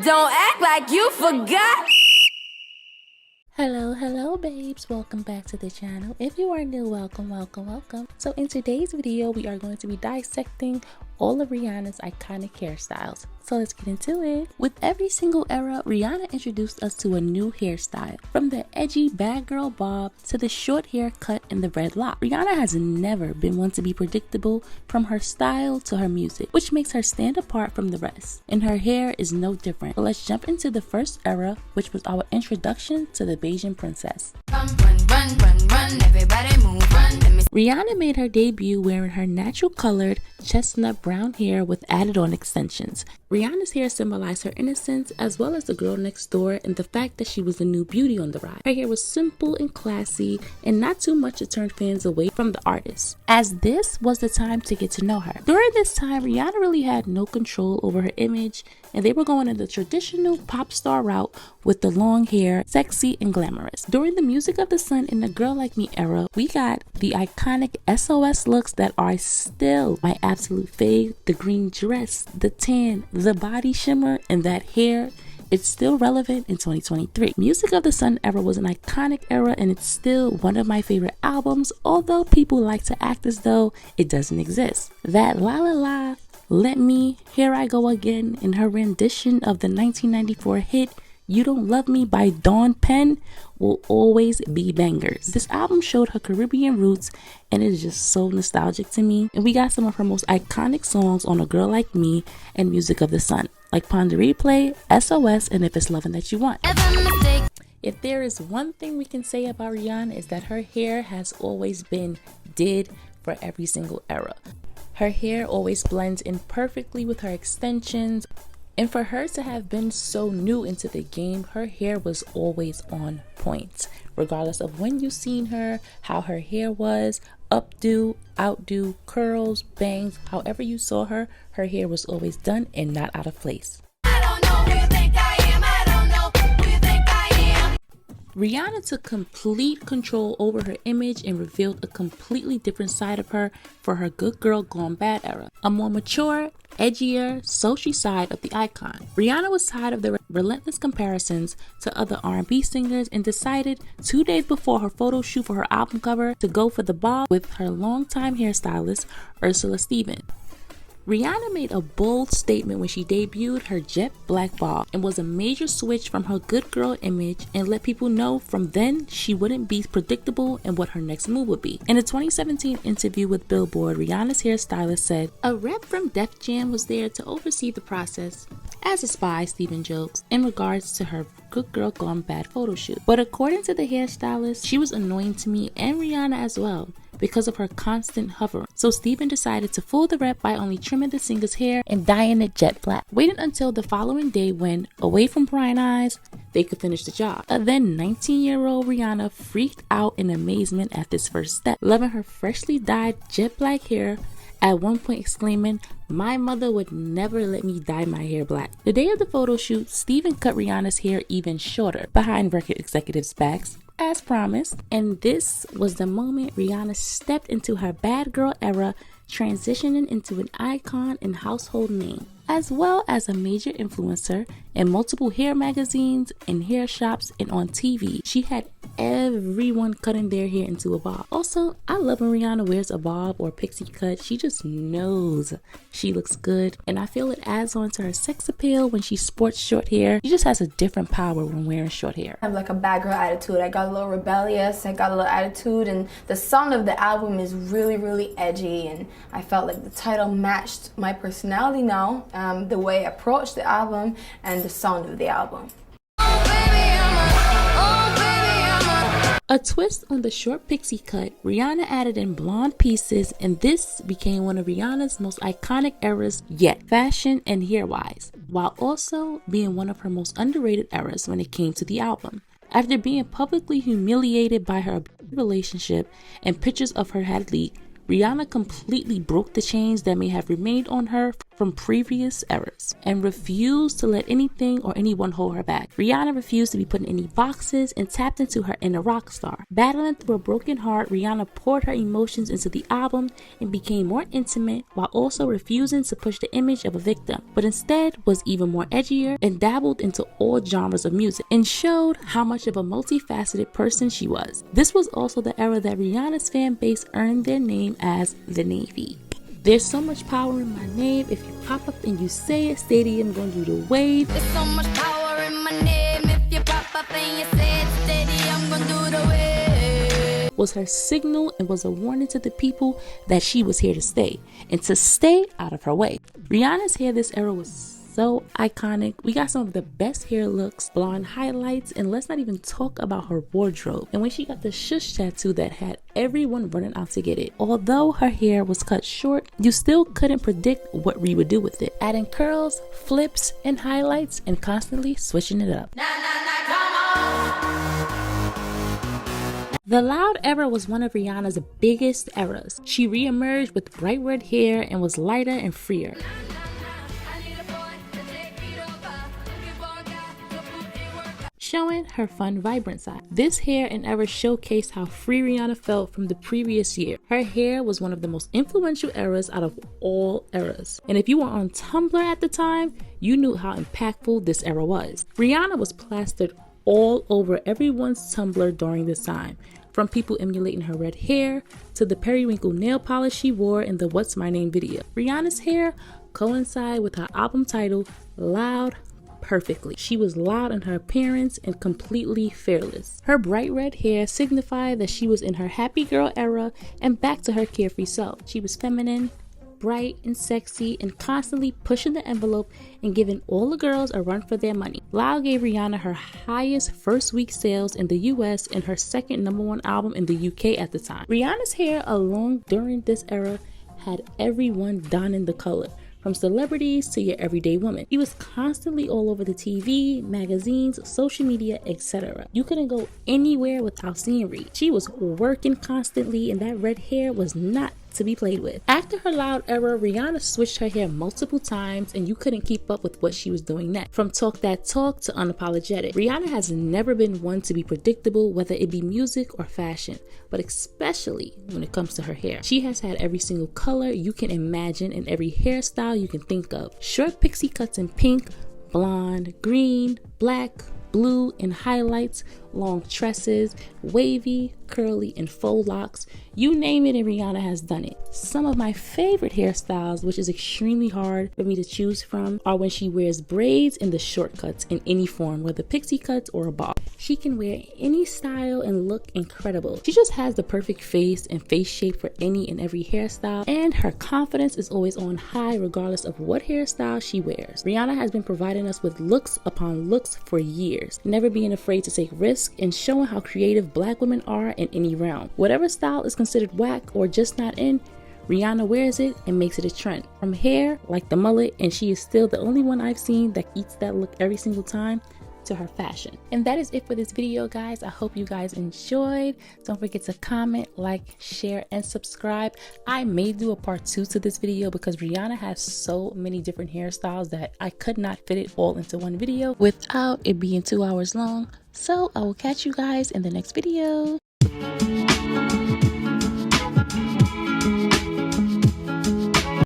Don't act like you forgot. Hello babes, welcome back to the channel. If you are new, welcome. So in today's video we are going to be dissecting all of Rihanna's iconic hairstyles. So let's get into it. With every single era, Rihanna introduced us to a new hairstyle. From the edgy bad girl bob to the short haircut and the red lock. Rihanna has never been one to be predictable, from her style to her music, which makes her stand apart from the rest. And her hair is no different. But let's jump into the first era, which was our introduction to the Beijing princess. Run, everybody move, run. Rihanna made her debut wearing her natural colored chestnut brown hair with added on extensions. Rihanna's hair symbolized her innocence as well as the girl next door and the fact that she was the new beauty on the rise. Her hair was simple and classy and not too much to turn fans away from the artist, as this was the time to get to know her. During this time, Rihanna really had no control over her image, and they were going in the traditional pop star route with the long hair, sexy and glamorous. During the Music of the Sun and the Girl Like Me era, we got the iconic SOS looks that are still my absolute fave. The green dress, the tan, the body shimmer, and that hair. It's still relevant in 2023. Music of the Sun era was an iconic era, and it's still one of my favorite albums, although people like to act as though it doesn't exist. That La La La, Let Me, Here I Go Again, in her rendition of the 1994 hit You Don't Love Me by Dawn Penn will always be bangers. This album showed her Caribbean roots, and it is just so nostalgic to me. And we got some of her most iconic songs on A Girl Like Me and Music of the Sun, like Pon de Replay, SOS, and If It's Lovin' That You Want. If there is one thing we can say about Rihanna, is that her hair has always been did for every single era. Her hair always blends in perfectly with her extensions. And for her to have been so new into the game, her hair was always on point. Regardless of when you seen her, how her hair was, updo, outdo, curls, bangs, however you saw her, her hair was always done and not out of place. Rihanna took complete control over her image and revealed a completely different side of her for her Good Girl Gone Bad era. A more mature, edgier, sultry side of the icon. Rihanna was tired of the relentless comparisons to other R&B singers and decided 2 days before her photo shoot for her album cover to go for the bob with her longtime hairstylist, Ursula Stevens. Rihanna made a bold statement when she debuted her jet black bob, and was a major switch from her good girl image, and let people know from then she wouldn't be predictable and what her next move would be. In a 2017 interview with Billboard, Rihanna's hairstylist said, "A rep from Def Jam was there to oversee the process, as a spy," Steven jokes, in regards to her Good Girl Gone Bad photo shoot. But according to the hairstylist, she was annoying to me and Rihanna as well, because of her constant hovering. So Steven decided to fool the rep by only trimming the singer's hair and dyeing it jet black, waiting until the following day when, away from prying eyes, they could finish the job. Then 19-year-old Rihanna freaked out in amazement at this first step, loving her freshly dyed jet black hair, at one point exclaiming, "My mother would never let me dye my hair black." The day of the photo shoot, Steven cut Rihanna's hair even shorter, behind record executives' backs, as promised, and this was the moment Rihanna stepped into her bad girl era, transitioning into an icon and household name, as well as a major influencer in multiple hair magazines and hair shops and on TV. She had everyone cutting their hair into a bob. Also, I love when Rihanna wears a bob or pixie cut. She just knows she looks good, and I feel it adds on to her sex appeal when she sports short hair. She just has a different power when wearing short hair. I have like a bad girl attitude. I got a little rebellious, I got a little attitude, and the sound of the album is really edgy, and I felt like the title matched my personality now, the way I approached the album and the sound of the album. A twist on the short pixie cut, Rihanna added in blonde pieces, and this became one of Rihanna's most iconic eras yet, fashion and hair-wise, while also being one of her most underrated eras when it came to the album. After being publicly humiliated by her relationship and pictures of her had leaked, Rihanna completely broke the chains that may have remained on her from previous eras and refused to let anything or anyone hold her back. Rihanna refused to be put in any boxes and tapped into her inner rock star. Battling through a broken heart, Rihanna poured her emotions into the album and became more intimate while also refusing to push the image of a victim, but instead was even more edgier and dabbled into all genres of music and showed how much of a multifaceted person she was. This was also the era that Rihanna's fan base earned their name as the Navy. There's so much power in my name. If you pop up and you say it, stadium gonna do the wave. There's so much power in my name. If you pop up and you say it steady, I'm gonna do the wave. Was her signal and was a warning to the people that she was here to stay and to stay out of her way. Rihanna's hair this era was so iconic. We got some of the best hair looks, blonde highlights, and let's not even talk about her wardrobe. And when she got the shush tattoo that had everyone running out to get it. Although her hair was cut short, you still couldn't predict what Ree would do with it, adding curls, flips, and highlights, and constantly switching it up. The Loud era was one of Rihanna's biggest eras. She re-emerged with bright red hair and was lighter and freer. Showing her fun, vibrant side. This hair and era showcased how free Rihanna felt from the previous year. Her hair was one of the most influential eras out of all eras. And if you were on Tumblr at the time, you knew how impactful this era was. Rihanna was plastered all over everyone's Tumblr during this time. From people emulating her red hair to the periwinkle nail polish she wore in the What's My Name video. Rihanna's hair coincided with her album title, Loud, perfectly. She was loud in her appearance and completely fearless. Her bright red hair signified that she was in her happy girl era and back to her carefree self. She was feminine, bright and sexy, and constantly pushing the envelope and giving all the girls a run for their money. Loud gave Rihanna her highest first week sales in the US and her second #1 album in the UK at the time. Rihanna's hair alone during this era had everyone donning the color, from celebrities to your everyday woman. She was constantly all over the TV, magazines, social media, etc. You couldn't go anywhere without seeing Ree. She was working constantly, and that red hair was not to be played with. After her Loud era, Rihanna switched her hair multiple times and you couldn't keep up with what she was doing next. From Talk That Talk to Unapologetic. Rihanna has never been one to be predictable, whether it be music or fashion, but especially when it comes to her hair. She has had every single color you can imagine and every hairstyle you can think of. Short pixie cuts in pink, blonde, green, black, blue, and highlights, long tresses, wavy, curly, and faux locks. You name it and Rihanna has done it. Some of my favorite hairstyles, which is extremely hard for me to choose from, are when she wears braids and the short cuts in any form, whether pixie cuts or a bob. She can wear any style and look incredible. She just has the perfect face and face shape for any and every hairstyle, and her confidence is always on high regardless of what hairstyle she wears. Rihanna has been providing us with looks upon looks for years, never being afraid to take risks and showing how creative Black women are in any realm. Whatever style is considered whack or just not in, Rihanna wears it and makes it a trend. From hair, like the mullet, and she is still the only one I've seen that eats that look every single time, to her fashion. And that is it for this video, guys. I hope you guys enjoyed. Don't forget to comment, like, share, and subscribe. I may do a part 2 to this video because Rihanna has so many different hairstyles that I could not fit it all into one video without it being 2 hours long. So I will catch you guys in the next video.